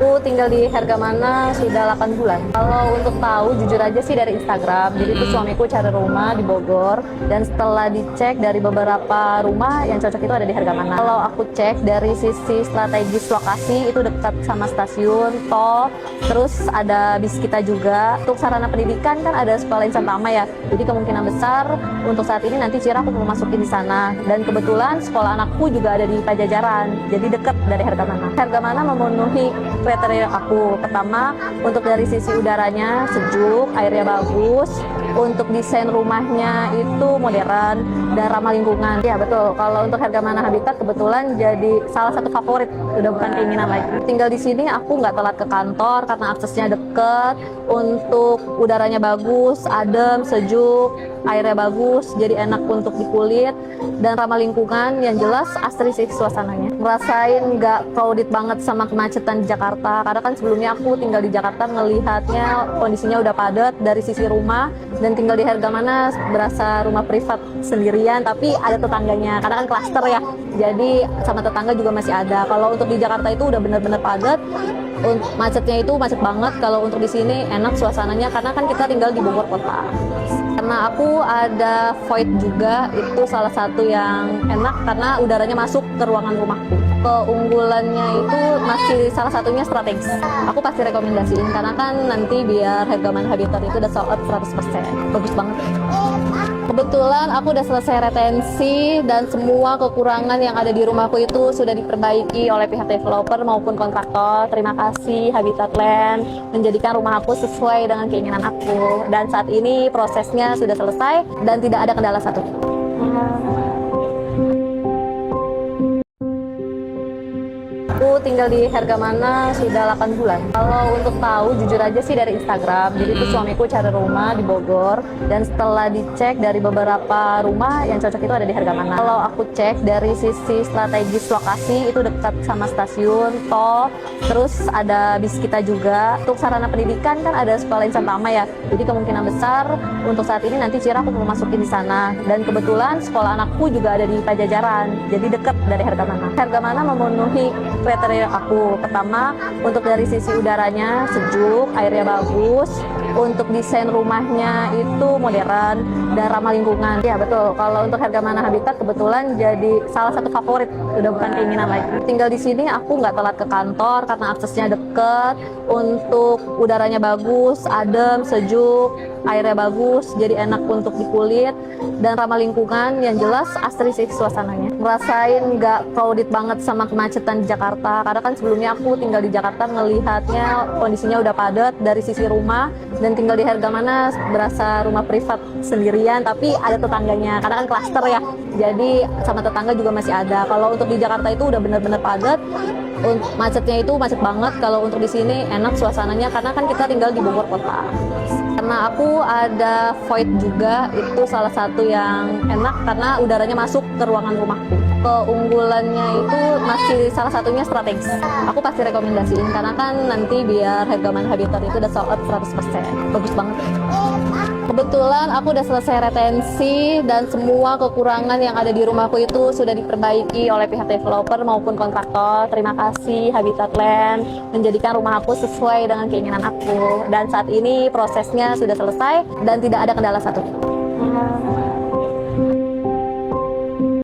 Aku tinggal di Hergamana sudah 8 bulan. Kalau untuk tahu, jujur aja sih dari Instagram. Jadi itu suamiku cari rumah di Bogor. Dan setelah dicek dari beberapa rumah, yang cocok itu ada di Hergamana. Kalau aku cek dari sisi strategis lokasi, itu dekat sama stasiun, tol. Terus ada bis kita juga. Untuk sarana pendidikan kan ada sekolah Insan Tama ya. Jadi kemungkinan besar untuk saat ini nanti Cira aku mau masukin di sana. Dan kebetulan sekolah anakku juga ada di Pajajaran. Jadi dekat dari Hergamana. Hergamana memenuhi kriteria aku. Pertama, untuk dari sisi udaranya sejuk, airnya bagus, untuk desain rumahnya itu modern dan ramah lingkungan. Ya betul, kalau untuk Hergamana Habitat kebetulan jadi salah satu favorit, udah bukan keinginan lagi. Tinggal di sini aku nggak telat ke kantor karena aksesnya deket, untuk udaranya bagus, adem, sejuk, airnya bagus, jadi enak untuk di kulit dan ramah lingkungan. Yang jelas asri sih suasananya. Ngerasain nggak crowded banget sama kemacetan di Jakarta, karena kan sebelumnya aku tinggal di Jakarta ngelihatnya kondisinya udah padat dari sisi rumah, dan tinggal di Hergamana berasa rumah privat sendirian tapi ada tetangganya karena kan klaster ya, jadi sama tetangga juga masih ada. Kalau untuk di Jakarta itu udah bener-bener padat, macetnya itu macet banget. Kalau untuk di sini enak suasananya karena kan kita tinggal di Bogor kota. Karena aku ada void juga, itu salah satu yang enak karena udaranya masuk ke ruangan rumahku. Keunggulannya itu masih salah satunya strategis. Aku pasti rekomendasiin karena kan nanti biar Hergamana Habitat itu udah sold out 100%. Bagus banget. Kebetulan aku udah selesai retensi dan semua kekurangan yang ada di rumahku itu sudah diperbaiki oleh pihak developer maupun kontraktor. Terima kasih Habitat Land menjadikan rumah aku sesuai dengan keinginan aku. Dan saat ini prosesnya sudah selesai dan tidak ada kendala satupun. Aku tinggal di Hergamana sudah 8 bulan. Kalau untuk tahu, jujur aja sih dari Instagram. Jadi itu suamiku cari rumah di Bogor. Dan setelah dicek dari beberapa rumah, yang cocok itu ada di Hergamana. Kalau aku cek dari sisi strategis lokasi, itu dekat sama stasiun, tol. Terus ada bis kita juga. Untuk sarana pendidikan kan ada sekolah Insan Tama ya. Jadi kemungkinan besar untuk saat ini nanti Cira aku mau masukin di sana. Dan kebetulan sekolah anakku juga ada di Pajajaran. Jadi dekat dari Hergamana. Hergamana memenuhi kriteria aku. Pertama, untuk dari sisi udaranya sejuk, airnya bagus, untuk desain rumahnya itu modern dan ramah lingkungan. Ya betul, kalau untuk Hergamana Habitat kebetulan jadi salah satu favorit, udah bukan keinginan lagi. Tinggal di sini aku nggak telat ke kantor karena aksesnya deket, untuk udaranya bagus, adem, sejuk, airnya bagus, jadi enak untuk di kulit dan ramah lingkungan. Yang jelas asri sih suasananya. Ngerasain nggak crowded banget sama kemacetan di Jakarta, karena kan sebelumnya aku tinggal di Jakarta ngelihatnya kondisinya udah padat dari sisi rumah, dan tinggal di Hergamana berasa rumah privat sendirian tapi ada tetangganya karena kan klaster ya, jadi sama tetangga juga masih ada. Kalau untuk di Jakarta itu udah bener-bener padat, macetnya itu macet banget. Kalau untuk di sini enak suasananya karena kan kita tinggal di Bogor kota. Karena aku ada void juga, itu salah satu yang enak karena udaranya masuk ke ruangan rumahku. Keunggulannya itu masih salah satunya strategis. Aku pasti rekomendasiin karena kan nanti biar Hergamana Habitat itu udah sold out 100%. Bagus banget. Kebetulan aku udah selesai retensi dan semua kekurangan yang ada di rumahku itu sudah diperbaiki oleh pihak developer maupun kontraktor. Terima kasih Habitat Land menjadikan rumah aku sesuai dengan keinginan aku. Dan saat ini prosesnya sudah selesai dan tidak ada kendala satupun.